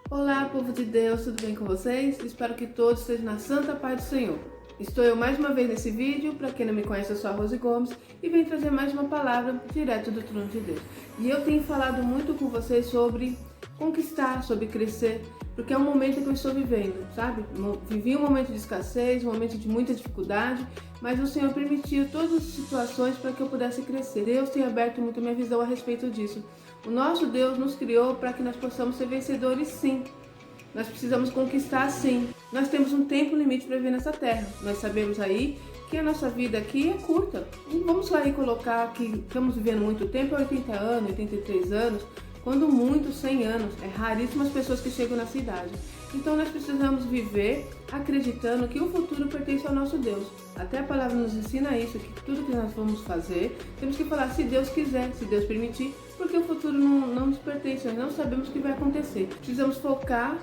Olá, povo de Deus, tudo bem com vocês? Espero que todos estejam na santa paz do Senhor. Estou eu mais uma vez nesse vídeo, para quem não me conhece eu sou a Rose Gomes e venho trazer mais uma palavra direto do trono de Deus. E eu tenho falado muito com vocês sobre conquistar, sobre crescer, porque é um momento que eu estou vivendo, sabe? Vivi um momento de escassez, um momento de muita dificuldade, mas o Senhor permitiu todas as situações para que eu pudesse crescer. Deus tem aberto muito a minha visão a respeito disso. O nosso Deus nos criou para que nós possamos ser vencedores, sim. Nós precisamos conquistar, sim. Nós temos um tempo limite para viver nessa terra. Nós sabemos aí que a nossa vida aqui é curta. Não vamos lá e colocar que estamos vivendo muito tempo, 80 anos, 83 anos, quando muito 100 anos. É raríssimas pessoas que chegam nessa idade. Então nós precisamos viver acreditando que o futuro pertence ao nosso Deus. Até a palavra nos ensina isso, que tudo que nós vamos fazer, temos que falar se Deus quiser, se Deus permitir, porque o futuro não nos pertence, nós não sabemos o que vai acontecer. Precisamos focar,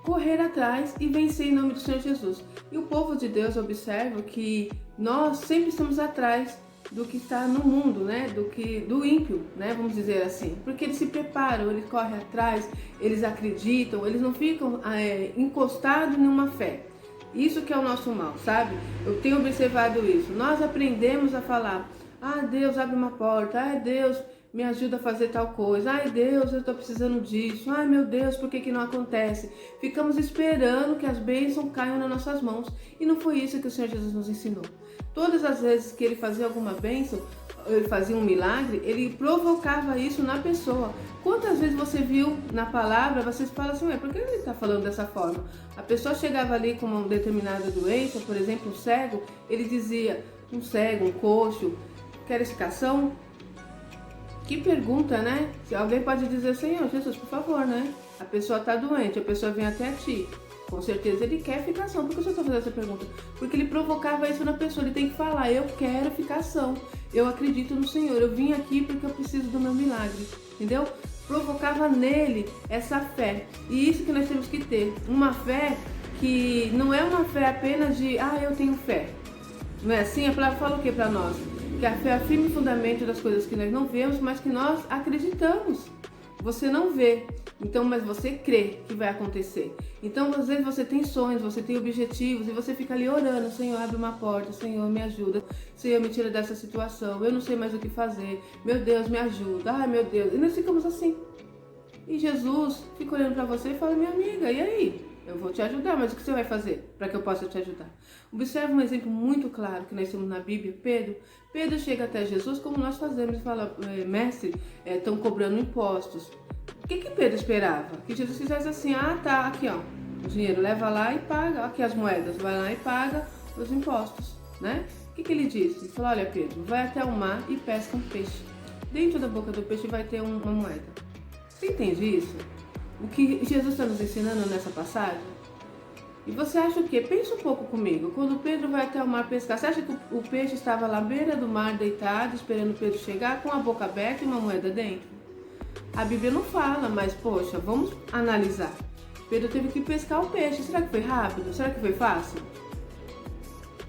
correr atrás e vencer em nome do Senhor Jesus. E o povo de Deus observa que nós sempre estamos atrás do que está no mundo, né? Do ímpio, né? Vamos dizer assim, porque eles se preparam, eles correm atrás, eles acreditam, eles não ficam encostados em uma fé. Isso que é o nosso mal, sabe? Eu tenho observado isso. Nós aprendemos a falar: ah, Deus, abre uma porta, ah, Deus, me ajuda a fazer tal coisa, ai Deus, eu estou precisando disso, ai meu Deus, por que não acontece? Ficamos esperando que as bênçãos caiam nas nossas mãos, e não foi isso que o Senhor Jesus nos ensinou. Todas as vezes que ele fazia alguma bênção, ele fazia um milagre, ele provocava isso na pessoa. Quantas vezes você viu na palavra, você fala assim, por que ele está falando dessa forma? A pessoa chegava ali com uma determinada doença, por exemplo, um cego, ele dizia, um cego, um coxo, quer explicação? Que pergunta, né? Se alguém pode dizer, Senhor Jesus, por favor, né? A pessoa está doente, a pessoa vem até ti. Com certeza ele quer ficar são. Por que o senhor está fazendo essa pergunta? Porque ele provocava isso na pessoa. Ele tem que falar, eu quero ficar são. Eu acredito no Senhor. Eu vim aqui porque eu preciso do meu milagre. Entendeu? Provocava nele essa fé. E isso que nós temos que ter. Uma fé que não é uma fé apenas de, eu tenho fé. Não é assim? A palavra fala o que para nós? Que a fé é o firme fundamento das coisas que nós não vemos, mas que nós acreditamos. Você não vê, então, mas você crê que vai acontecer. Então, às vezes você tem sonhos, você tem objetivos e você fica ali orando, Senhor, abre uma porta, Senhor, me ajuda, Senhor, me tira dessa situação, eu não sei mais o que fazer, meu Deus, me ajuda, ai meu Deus. E nós ficamos assim. E Jesus fica olhando para você e fala, minha amiga, e aí? Eu vou te ajudar, mas o que você vai fazer para que eu possa te ajudar? Observe um exemplo muito claro que nós temos na Bíblia, Pedro. Pedro chega até Jesus como nós fazemos e fala, mestre, estão cobrando impostos. O que Pedro esperava? Que Jesus fizesse assim, tá, aqui ó, o dinheiro leva lá e paga, aqui as moedas, vai lá e paga os impostos, né? O que ele disse? Ele falou, olha Pedro, vai até o mar e pesca um peixe. Dentro da boca do peixe vai ter uma moeda. Você entende isso? O que Jesus está nos ensinando nessa passagem? E você acha o quê? Pensa um pouco comigo. Quando Pedro vai até o mar pescar, você acha que o peixe estava lá à beira do mar, deitado, esperando Pedro chegar, com a boca aberta e uma moeda dentro? A Bíblia não fala, mas poxa, vamos analisar. Pedro teve que pescar o peixe. Será que foi rápido? Será que foi fácil?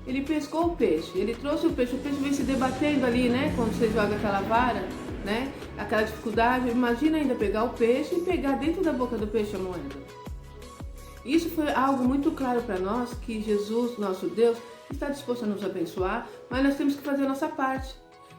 Ele pescou o peixe, ele trouxe o peixe vem se debatendo ali, né? Quando você joga aquela vara, né? Aquela dificuldade, imagina ainda pegar o peixe e pegar dentro da boca do peixe a moeda. Isso foi algo muito claro para nós, que Jesus, nosso Deus, está disposto a nos abençoar, mas nós temos que fazer a nossa parte.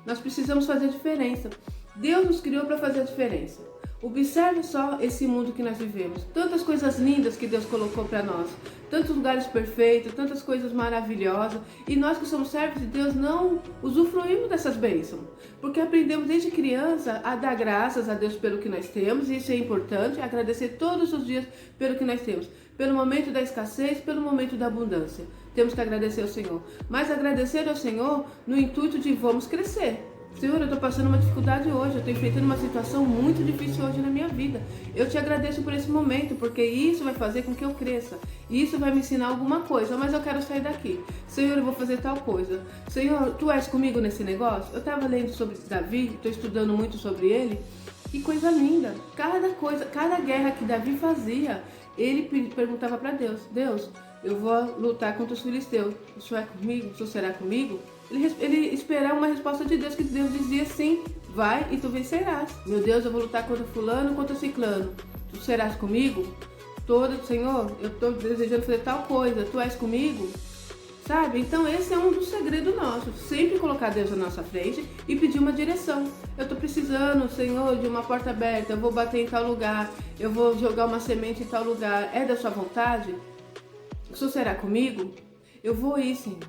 Nós precisamos fazer a diferença. Deus nos criou para fazer a diferença. Observe só esse mundo que nós vivemos. Tantas coisas lindas que Deus colocou para nós. Tantos lugares perfeitos, tantas coisas maravilhosas. E nós que somos servos de Deus não usufruímos dessas bênçãos. Porque aprendemos desde criança a dar graças a Deus pelo que nós temos. E isso é importante, agradecer todos os dias pelo que nós temos. Pelo momento da escassez, pelo momento da abundância. Temos que agradecer ao Senhor. Mas agradecer ao Senhor no intuito de vamos crescer. Senhor, eu estou passando uma dificuldade hoje, eu estou enfrentando uma situação muito difícil hoje na minha vida. Eu te agradeço por esse momento, porque isso vai fazer com que eu cresça. Isso vai me ensinar alguma coisa, mas eu quero sair daqui. Senhor, eu vou fazer tal coisa. Senhor, tu és comigo nesse negócio? Eu estava lendo sobre Davi, estou estudando muito sobre ele. Que coisa linda. Cada guerra que Davi fazia, ele perguntava para Deus, Deus, eu vou lutar contra os filisteus. O Senhor é comigo? O Senhor será comigo? Ele esperava uma resposta de Deus, que Deus dizia sim, vai e tu vencerás. Meu Deus, eu vou lutar contra fulano, contra ciclano. Tu serás comigo? toda, Senhor, eu estou desejando fazer tal coisa, Tu és comigo? Sabe? Então esse é um dos segredos nossos, sempre colocar Deus na nossa frente e pedir uma direção. Eu estou precisando, Senhor, de uma porta aberta, eu vou bater em tal lugar, eu vou jogar uma semente em tal lugar, é da sua vontade? O Senhor será comigo? Eu vou ir, Senhor.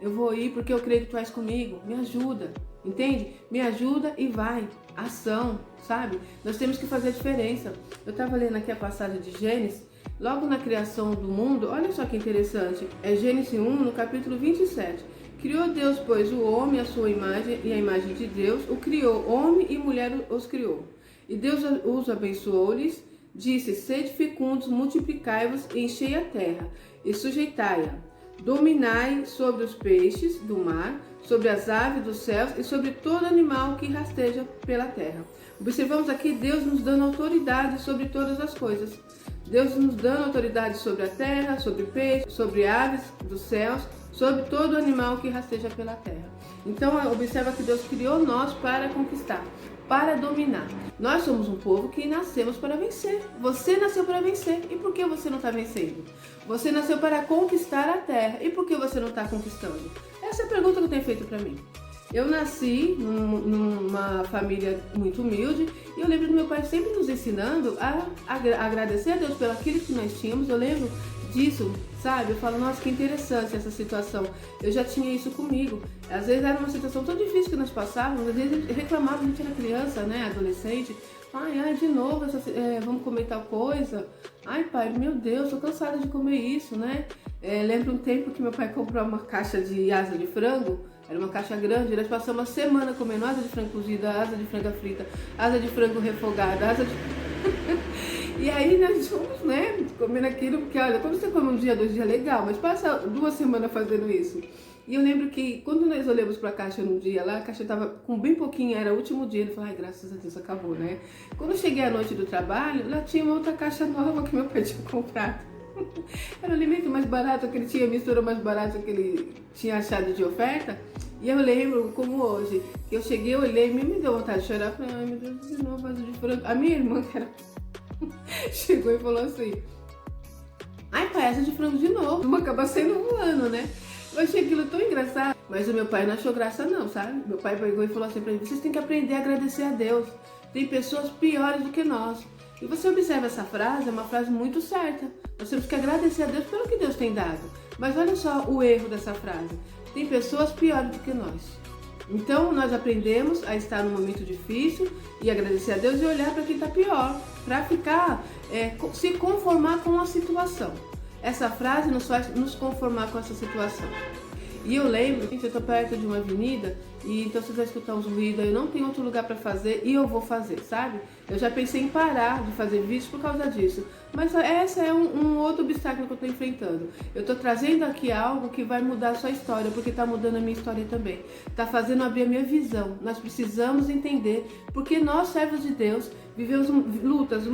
Eu vou ir porque eu creio que Tu és comigo, me ajuda, entende? Me ajuda e vai, ação, sabe? Nós temos que fazer a diferença. Eu estava lendo aqui a passagem de Gênesis, logo na criação do mundo, olha só que interessante, é Gênesis 1, no capítulo 27. Criou Deus, pois, o homem à sua imagem e a imagem de Deus, o criou, homem e mulher os criou. E Deus os abençoou-lhes, disse, sede fecundos, multiplicai-vos, enchei a terra e sujeitai-a. Dominai sobre os peixes do mar, sobre as aves dos céus e sobre todo animal que rasteja pela terra. Observamos aqui Deus nos dando autoridade sobre todas as coisas. Deus nos dando autoridade sobre a terra, sobre peixe, sobre aves dos céus, sobre todo animal que rasteja pela terra. Então, observa que Deus criou nós para conquistar, para dominar. Nós somos um povo que nascemos para vencer. Você nasceu para vencer. E por que você não está vencendo? Você nasceu para conquistar a terra. E por que você não está conquistando? Essa é a pergunta que eu tenho feito para mim. Eu nasci numa família muito humilde e eu lembro do meu pai sempre nos ensinando a agradecer a Deus pelo aquilo que nós tínhamos. Eu lembro disso, sabe? Eu falo, nossa, que interessante essa situação. Eu já tinha isso comigo. Às vezes era uma situação tão difícil que nós passávamos, às vezes reclamava, a gente era criança, né, adolescente. Ai, de novo, vamos comer tal coisa. Ai, pai, meu Deus, tô cansada de comer isso, né? Lembro um tempo que meu pai comprou uma caixa de asa de frango. Era uma caixa grande, nós passamos uma semana comendo asa de frango cozida, asa de frango frita, asa de frango refogada, asa de... E aí nós fomos, né, comendo aquilo, porque olha, quando você come um dia, 2 dias, legal, mas passa 2 semanas fazendo isso. E eu lembro que quando nós olhamos para a caixa num dia lá, a caixa estava com bem pouquinho, era o último dia, ele falou, ai, graças a Deus, acabou, né? Quando eu cheguei à noite do trabalho, lá tinha uma outra caixa nova que meu pai tinha comprado. Era o alimento mais barato que ele tinha, a mistura mais barata que ele tinha achado de oferta. E eu lembro, como hoje, que eu cheguei, olhei, me deu vontade de chorar. Falei, ai meu Deus, de novo, vaso de frango. A minha irmã, que era... chegou e falou assim, ai pai, asa de frango de novo. Vamos acabar saindo voando, né? Eu achei aquilo tão engraçado. Mas o meu pai não achou graça não, sabe? Meu pai pegou e falou assim pra mim, vocês têm que aprender a agradecer a Deus. Tem pessoas piores do que nós. E você observa essa frase, é uma frase muito certa. Nós temos que agradecer a Deus pelo que Deus tem dado. Mas olha só o erro dessa frase. Tem pessoas piores do que nós. Então nós aprendemos a estar num momento difícil e agradecer a Deus e olhar para quem está pior. Para ficar, se conformar com a situação. Essa frase nos faz nos conformar com essa situação. E eu lembro, gente, eu tô perto de uma avenida e então se você vai escutar uns ruídos, eu não tenho outro lugar para fazer e eu vou fazer, sabe? Eu já pensei em parar de fazer vídeos por causa disso. Mas essa é um outro obstáculo que eu tô enfrentando. Eu tô trazendo aqui algo que vai mudar a sua história, porque tá mudando a minha história também. Tá fazendo abrir a minha visão. Nós precisamos entender, porque nós, servos de Deus, vivemos lutas,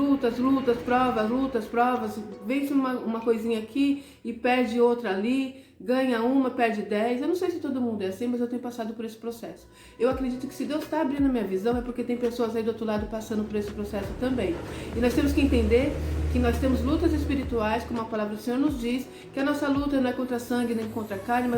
provas, vence uma coisinha aqui e perde outra ali, ganha uma, perde 10. Eu não sei se todo mundo é assim, mas eu tenho passado por esse processo. Eu acredito que se Deus está abrindo a minha visão é porque tem pessoas aí do outro lado passando por esse processo também. E nós temos que entender que nós temos lutas espirituais, como a palavra do Senhor nos diz, que a nossa luta não é contra sangue nem contra carne,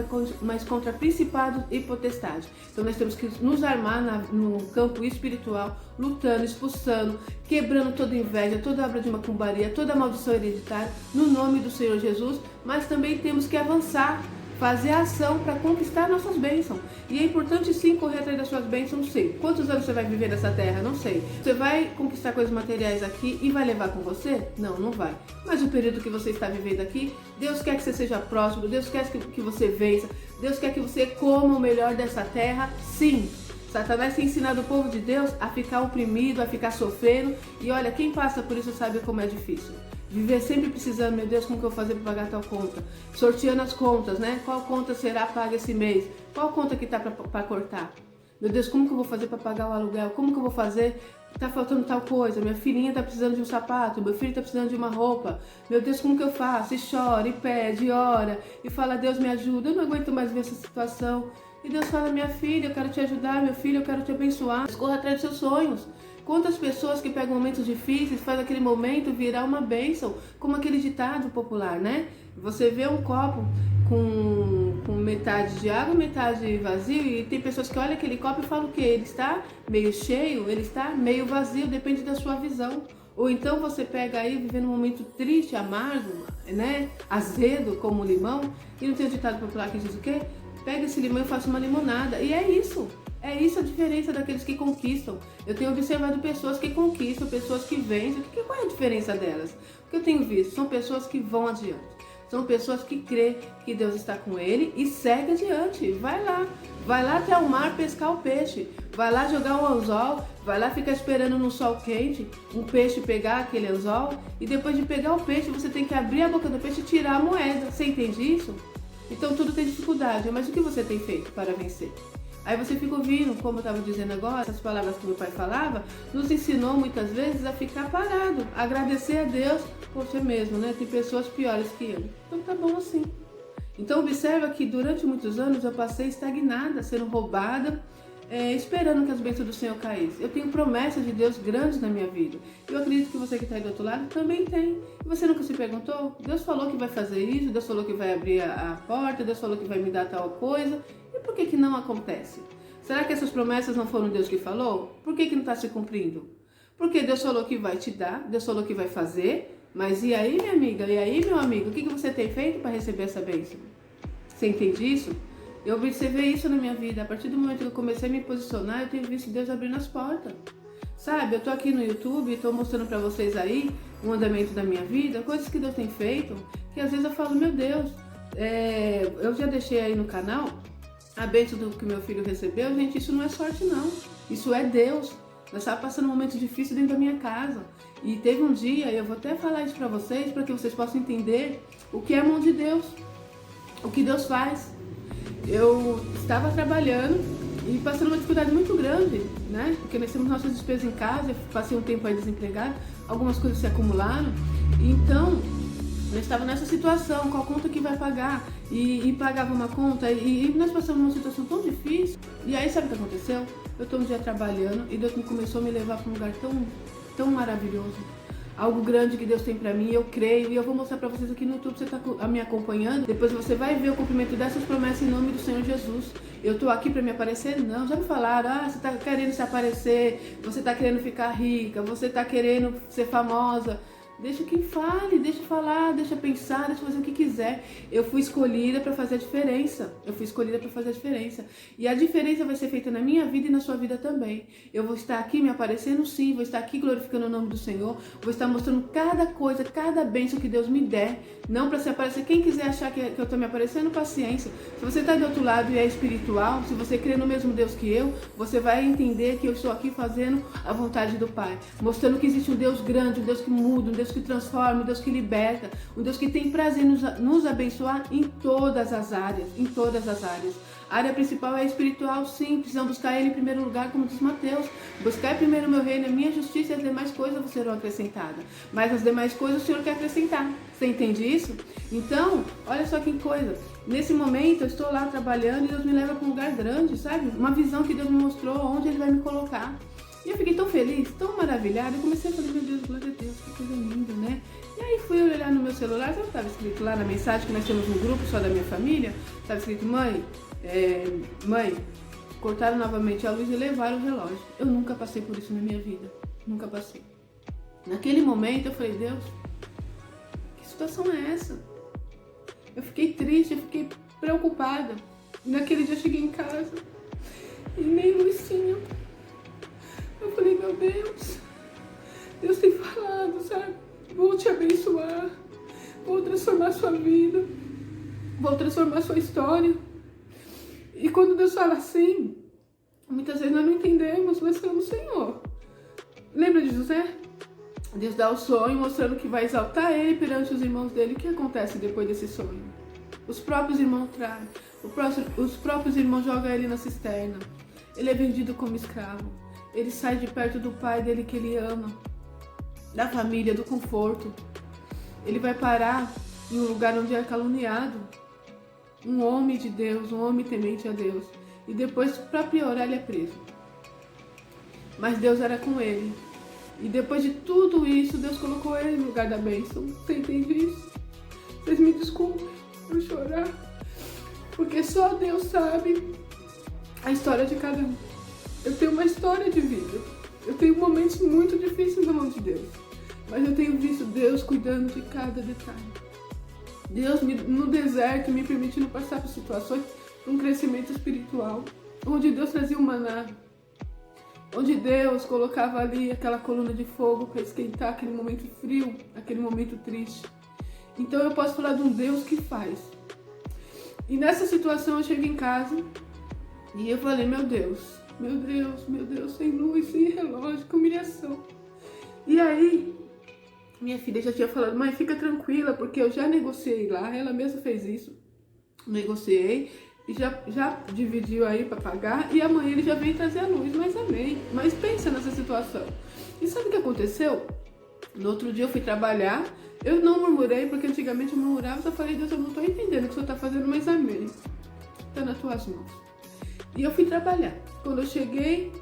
mas contra principados e potestades. Então nós temos que nos armar no campo espiritual, lutando, expulsando, quebrando toda inveja, toda obra de macumbaria, toda maldição hereditária, no nome do Senhor Jesus, mas também temos que avançar, fazer ação para conquistar nossas bênçãos. E é importante sim correr atrás das suas bênçãos, não sei. Quantos anos você vai viver nessa terra? Não sei. Você vai conquistar coisas materiais aqui e vai levar com você? Não, não vai. Mas o período que você está vivendo aqui, Deus quer que você seja próspero, Deus quer que você vença, Deus quer que você coma o melhor dessa terra, sim. Satanás tem ensinado o povo de Deus a ficar oprimido, a ficar sofrendo. E olha, quem passa por isso sabe como é difícil. Viver sempre precisando, meu Deus, como que eu vou fazer para pagar tal conta? Sorteando as contas, né? Qual conta será paga esse mês? Qual conta que tá para cortar? Meu Deus, como que eu vou fazer para pagar o aluguel? Como que eu vou fazer? Tá faltando tal coisa, minha filhinha tá precisando de um sapato, meu filho tá precisando de uma roupa. Meu Deus, como que eu faço? E chora, e pede, e ora, e fala, Deus me ajuda, eu não aguento mais ver essa situação. E Deus fala, minha filha, eu quero te ajudar, meu filho, eu quero te abençoar. Corra atrás dos seus sonhos. Quantas pessoas que pegam momentos difíceis, faz aquele momento virar uma bênção, como aquele ditado popular, né? Você vê um copo com metade de água, metade vazio, e tem pessoas que olham aquele copo e falam que ele está meio cheio, ele está meio vazio, depende da sua visão. Ou então você pega aí, vivendo um momento triste, amargo, né? Azedo, como o limão, e não tem um ditado popular que diz o quê? Pega esse limão e faça uma limonada. E é isso. É isso a diferença daqueles que conquistam. Eu tenho observado pessoas que conquistam, pessoas que vencem. Qual é a diferença delas? O que eu tenho visto? São pessoas que vão adiante. São pessoas que crêem que Deus está com ele e segue adiante. Vai lá até o mar pescar o peixe. Vai lá jogar um anzol, vai lá ficar esperando no sol quente, um peixe pegar aquele anzol. E depois de pegar o peixe, você tem que abrir a boca do peixe e tirar a moeda. Você entende isso? Então tudo tem dificuldade, mas o que você tem feito para vencer? Aí você fica ouvindo, como eu estava dizendo agora, essas palavras que meu pai falava, nos ensinou muitas vezes a ficar parado, a agradecer a Deus por você mesmo, né? Tem pessoas piores que eu. Então tá bom assim. Então observa que durante muitos anos eu passei estagnada, sendo roubada, esperando que as bênçãos do Senhor caíssem. Eu tenho promessas de Deus grandes na minha vida. Eu acredito que você que está aí do outro lado também tem. E você nunca se perguntou? Deus falou que vai fazer isso, Deus falou que vai abrir a porta, Deus falou que vai me dar tal coisa. E por que não acontece? Será que essas promessas não foram Deus que falou? Por que não está se cumprindo? Porque Deus falou que vai te dar, Deus falou que vai fazer. Mas e aí, minha amiga? E aí, meu amigo? O que você tem feito para receber essa bênção? Você entende isso? Eu observei isso na minha vida. A partir do momento que eu comecei a me posicionar, eu tenho visto Deus abrindo as portas. Sabe, eu tô aqui no YouTube e tô mostrando pra vocês aí o andamento da minha vida, coisas que Deus tem feito, que às vezes eu falo, meu Deus, eu já deixei aí no canal a bênção do que meu filho recebeu. Gente, isso não é sorte não, isso é Deus. Nós estávamos passando um momento difícil dentro da minha casa. E teve um dia, eu vou até falar isso pra vocês, para que vocês possam entender o que é a mão de Deus, o que Deus faz. Eu estava trabalhando e passando uma dificuldade muito grande, né? Porque nós temos nossas despesas em casa, eu passei um tempo aí desempregado, algumas coisas se acumularam. Então, eu estava nessa situação, qual conta que vai pagar? E pagava uma conta e nós passamos uma situação tão difícil. E aí, sabe o que aconteceu? Eu estou um dia trabalhando e Deus começou a me levar para um lugar tão maravilhoso. Algo grande que Deus tem pra mim, eu creio, e eu vou mostrar pra vocês aqui no YouTube. Você tá me acompanhando? Depois você vai ver o cumprimento dessas promessas em nome do Senhor Jesus. Eu tô aqui pra me aparecer? Não. Já me falaram, você tá querendo se aparecer, você tá querendo ficar rica, você tá querendo ser famosa. Deixa quem fale, deixa falar, deixa pensar, deixa fazer o que quiser. Eu fui escolhida para fazer a diferença. Eu fui escolhida para fazer a diferença. E a diferença vai ser feita na minha vida e na sua vida também. Eu vou estar aqui me aparecendo sim, vou estar aqui glorificando o nome do Senhor, vou estar mostrando cada coisa, cada bênção que Deus me der. Não para se aparecer. Quem quiser achar que eu estou me aparecendo, paciência. Se você está do outro lado e é espiritual, se você crê no mesmo Deus que eu, você vai entender que eu estou aqui fazendo a vontade do Pai. Mostrando que existe um Deus grande, um Deus que muda, um Deus que transforma, um Deus que liberta, um Deus que tem prazer em nos abençoar em todas as áreas, em todas as áreas. A área principal é espiritual, sim, precisamos buscar Ele em primeiro lugar, como diz Mateus. Buscar primeiro o meu reino, a minha justiça, e as demais coisas serão acrescentadas. Mas as demais coisas o Senhor quer acrescentar. Você entende isso? Então, olha só que coisa. Nesse momento, eu estou lá trabalhando e Deus me leva para um lugar grande, sabe? Uma visão que Deus me mostrou, onde Ele vai me colocar. E eu fiquei tão feliz, tão maravilhada, eu comecei a falar, meu Deus, glória a Deus, que coisa linda, né? E aí fui olhar no meu celular, sabe o que estava escrito lá na mensagem, que nós temos um grupo só da minha família? Estava escrito, mãe, cortaram novamente a luz e levaram o relógio. Eu nunca passei por isso na minha vida, nunca passei. Naquele momento eu falei, Deus, que situação é essa? Eu fiquei triste, eu fiquei preocupada. E naquele dia eu cheguei em casa e nem luz tinha. Eu falei, meu Deus, Deus tem falado, sabe? Vou te abençoar, vou transformar sua vida, vou transformar sua história. E quando Deus fala assim, muitas vezes nós não entendemos, mas falamos, Senhor. Lembra de José? Deus dá o sonho, mostrando que vai exaltar ele perante os irmãos dele. O que acontece depois desse sonho? Os próprios irmãos traem, os próprios irmãos jogam ele na cisterna. Ele é vendido como escravo. Ele sai de perto do pai dele que ele ama, da família, do conforto. Ele vai parar em um lugar onde é caluniado. Um homem de Deus, um homem temente a Deus. E depois, para piorar, ele é preso. mas Deus era com ele. E depois de tudo isso, Deus colocou ele no lugar da bênção. Você entende isso? Vocês me desculpem por chorar, porque só Deus sabe a história de cada um. Eu tenho uma história de vida. Eu tenho momentos muito difíceis na mão de Deus, mas eu tenho visto Deus cuidando de cada detalhe. Deus no deserto me permitindo passar por situações de um crescimento espiritual, onde Deus trazia o maná, onde Deus colocava ali aquela coluna de fogo para esquentar aquele momento frio, aquele momento triste. Então eu posso falar de um Deus que faz. E nessa situação eu cheguei em casa e eu falei, meu Deus, sem luz, sem relógio, que humilhação. E aí, minha filha já tinha falado, mãe, fica tranquila, porque eu já negociei lá, ela mesma fez isso. Negociei e já dividiu aí para pagar, e amanhã ele já veio trazer a luz, mas amém. Mas pensa nessa situação. E sabe o que aconteceu? No outro dia eu fui trabalhar, eu não murmurei, porque antigamente eu murmurava, só falei, Deus, eu não estou entendendo o que o Senhor está fazendo, mas amém. Está nas tuas mãos. E eu fui trabalhar. Quando eu cheguei,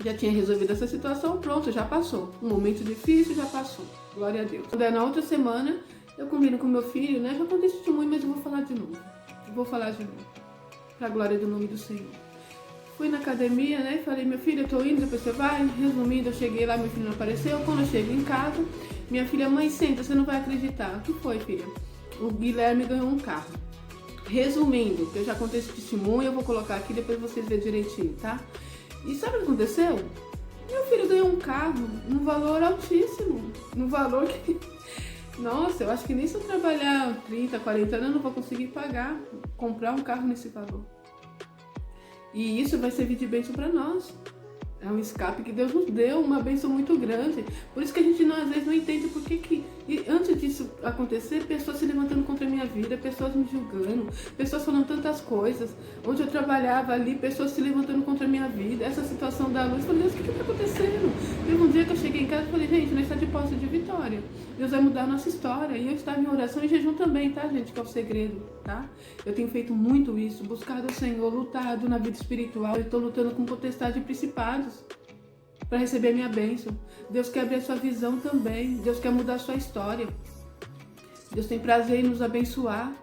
já tinha resolvido essa situação, pronto, já passou. Um momento difícil já passou. Glória a Deus. Na outra semana, eu combino com meu filho, né? Já contei testemunho, mas eu vou falar de novo. Pra glória do nome do Senhor. Fui na academia, né? Falei, meu filho, eu tô indo, depois você vai. Resumindo, eu cheguei lá, meu filho não apareceu. Quando eu chego em casa, minha filha, mãe, senta, você não vai acreditar. O que foi, filha? O Guilherme ganhou um carro. Resumindo, que eu já contei esse testemunho, eu vou colocar aqui, depois vocês verem direitinho, tá? E sabe o que aconteceu? Meu filho ganhou um carro num valor altíssimo. Num valor que... Nossa, eu acho que nem se eu trabalhar 30, 40 anos eu não vou conseguir pagar, comprar um carro nesse valor. E isso vai servir de bênção para nós. É um escape que Deus nos deu, uma bênção muito grande. Por isso que a gente às vezes não entende por que e antes disso acontecer, pessoas se levantando contra a minha vida, pessoas me julgando, pessoas falando tantas coisas. Onde eu trabalhava ali, pessoas se levantando contra a minha vida. Essa situação da luz, eu falei, Deus, o que está acontecendo? Teve um dia que eu cheguei em casa e falei, gente, nós estamos de posse de vitória. Deus vai mudar a nossa história. E eu estava em oração e jejum também, tá, gente? Que é o segredo, tá? Eu tenho feito muito isso, buscado o Senhor, lutado na vida espiritual. Eu estou lutando com potestade e principados para receber a minha bênção. Deus quer abrir a sua visão também. Deus quer mudar a sua história. Deus tem prazer em nos abençoar.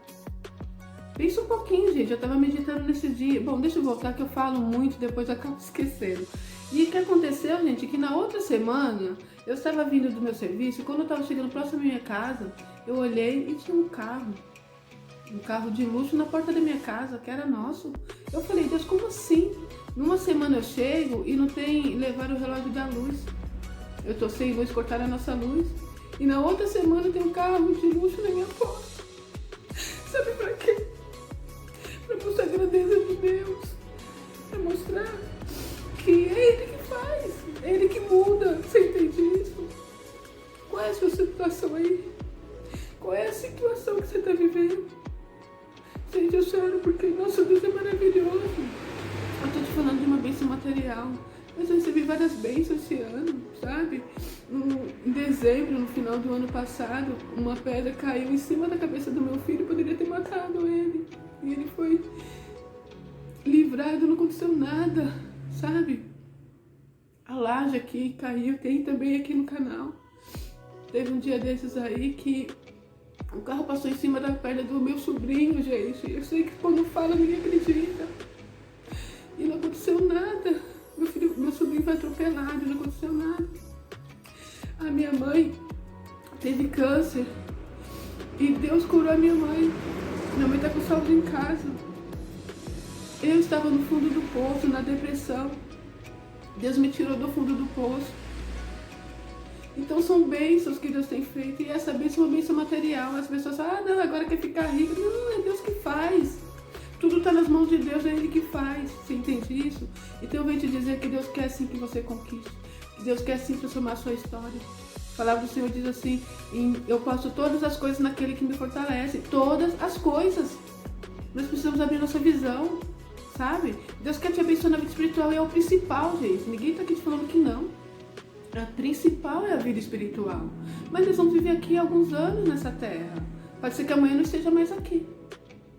Pensa um pouquinho, gente. Eu estava meditando nesse dia. Bom, deixa eu voltar que eu falo muito, depois eu acabo esquecendo. E o que aconteceu, gente, que na outra semana eu estava vindo do meu serviço e quando eu estava chegando próximo à minha casa, eu olhei e tinha um carro de luxo na porta da minha casa, que era nosso. Eu falei, Deus, como assim? Numa semana eu chego e não tem levar o relógio da luz. Eu tô sem luz, cortaram a nossa luz. E na outra semana tem um carro de luxo na minha porta. Sabe pra quê? Pra mostrar a grandeza de Deus. Pra mostrar que é Ele que faz, é Ele que muda. Você entende isso? Qual é a sua situação aí? Qual é a situação que você tá vivendo? Gente, eu choro porque nosso Deus é maravilhoso. Eu tô te falando de uma bênção material. Mas eu recebi várias bênçãos esse ano, sabe? Em dezembro, no final do ano passado, uma pedra caiu em cima da cabeça do meu filho, poderia ter matado ele. E ele foi livrado, não aconteceu nada, sabe? A laje aqui caiu, tem também aqui no canal. Teve um dia desses aí que o carro passou em cima da perna do meu sobrinho, gente. Eu sei que quando fala ninguém acredita. E não aconteceu nada. Meu sobrinho foi atropelado, não aconteceu nada. A minha mãe teve câncer e Deus curou a minha mãe. Minha mãe tá com saúde em casa. Eu estava no fundo do poço, na depressão. Deus me tirou do fundo do poço. Então são bênçãos que Deus tem feito. E essa bênção é uma bênção material. As pessoas falam, não, agora quer ficar rica. Não, é Deus que faz. Tudo está nas mãos de Deus, é Ele que faz. Você entende isso? Então eu venho te dizer que Deus quer sim que você conquiste. Que Deus quer sim transformar a sua história. A palavra do Senhor diz assim, eu posso todas as coisas naquele que me fortalece. Todas as coisas. Nós precisamos abrir nossa visão, sabe? Deus quer te abençoar na vida espiritual e é o principal, gente. Ninguém está aqui te falando que não. A principal é a vida espiritual. Mas nós vamos viver aqui alguns anos nessa terra. Pode ser que amanhã não esteja mais aqui.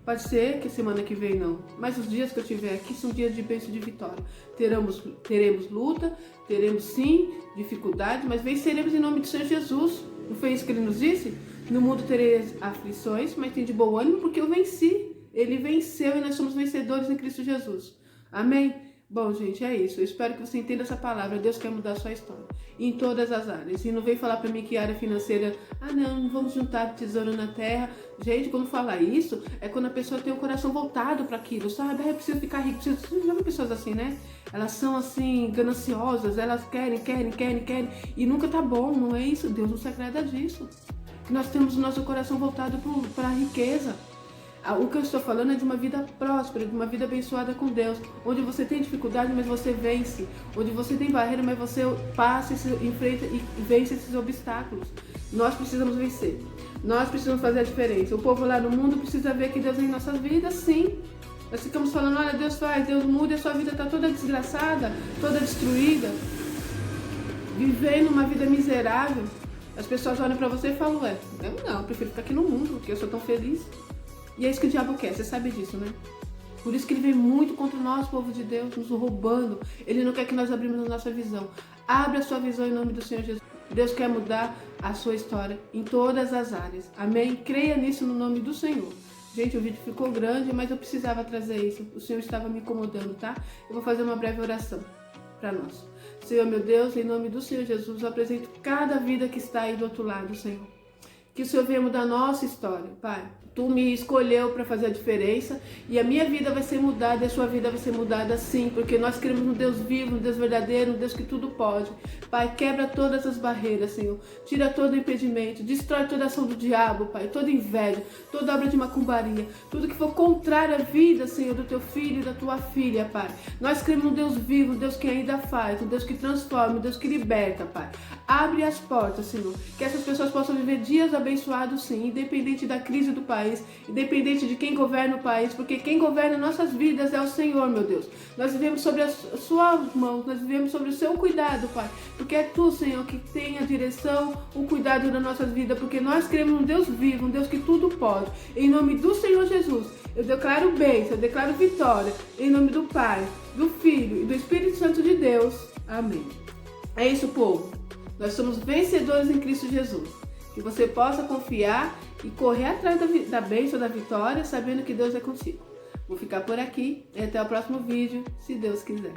Pode ser que semana que vem não, mas os dias que eu tiver aqui são dias de bênção e de vitória. Teremos luta, teremos sim dificuldade, mas venceremos em nome do Senhor Jesus. Não foi isso que ele nos disse? No mundo tereis aflições, mas tem de bom ânimo porque eu venci. Ele venceu e nós somos vencedores em Cristo Jesus. Amém? Bom, gente, é isso. Eu espero que você entenda essa palavra. Deus quer mudar a sua história em todas as áreas. E não vem falar para mim que área financeira, não vamos juntar tesouro na terra. Gente, quando falar isso, é quando a pessoa tem o coração voltado para aquilo, sabe? Eu preciso ficar rico. Você já viu pessoas assim, né? Elas são assim, gananciosas, elas querem. E nunca tá bom, não é isso? Deus não se agrada disso. Nós temos o nosso coração voltado para a riqueza. O que eu estou falando é de uma vida próspera, de uma vida abençoada com Deus, onde você tem dificuldade, mas você vence, onde você tem barreira, mas você passa, enfrenta e vence esses obstáculos. Nós precisamos vencer, nós precisamos fazer a diferença. O povo lá no mundo precisa ver que Deus é em nossas vidas, sim. Nós ficamos falando, olha, Deus faz, Deus muda, e a sua vida está toda desgraçada, toda destruída, vivendo uma vida miserável. As pessoas olham para você e falam, eu prefiro ficar aqui no mundo, porque eu sou tão feliz. E é isso que o diabo quer, você sabe disso, né? Por isso que ele vem muito contra nós, povo de Deus, nos roubando. Ele não quer que nós abrimos a nossa visão. Abre a sua visão em nome do Senhor Jesus. Deus quer mudar a sua história em todas as áreas. Amém? Creia nisso no nome do Senhor. Gente, o vídeo ficou grande, mas eu precisava trazer isso. O Senhor estava me incomodando, tá? Eu vou fazer uma breve oração para nós. Senhor, meu Deus, em nome do Senhor Jesus, eu apresento cada vida que está aí do outro lado, Senhor. Que o Senhor venha mudar a nossa história, Pai. Tu me escolheu para fazer a diferença e a minha vida vai ser mudada e a sua vida vai ser mudada sim, porque nós cremos no Deus vivo, no Deus verdadeiro, no Deus que tudo pode. Pai, quebra todas as barreiras, Senhor. Tira todo o impedimento, destrói toda a ação do diabo, Pai, toda inveja, toda obra de macumbaria, tudo que for contrário à vida, Senhor, do teu filho e da tua filha, Pai. Nós cremos no Deus vivo, no Deus que ainda faz, no Deus que transforma, no Deus que liberta, Pai. Abre as portas, Senhor, que essas pessoas possam viver dias abençoados sim, independente da crise do país, independente de quem governa o país, porque quem governa nossas vidas é o Senhor, meu Deus. Nós vivemos sobre as suas mãos, nós vivemos sobre o seu cuidado, Pai, porque é tu, Senhor, que tem a direção, o cuidado das nossas vidas, porque nós cremos num Deus vivo, um Deus que tudo pode. Em nome do Senhor Jesus, eu declaro bênção, eu declaro vitória, em nome do Pai, do Filho e do Espírito Santo de Deus. Amém. É isso, povo. Nós somos vencedores em Cristo Jesus. Que você possa confiar e correr atrás da bênção, da vitória, sabendo que Deus é contigo. Vou ficar por aqui e até o próximo vídeo, se Deus quiser.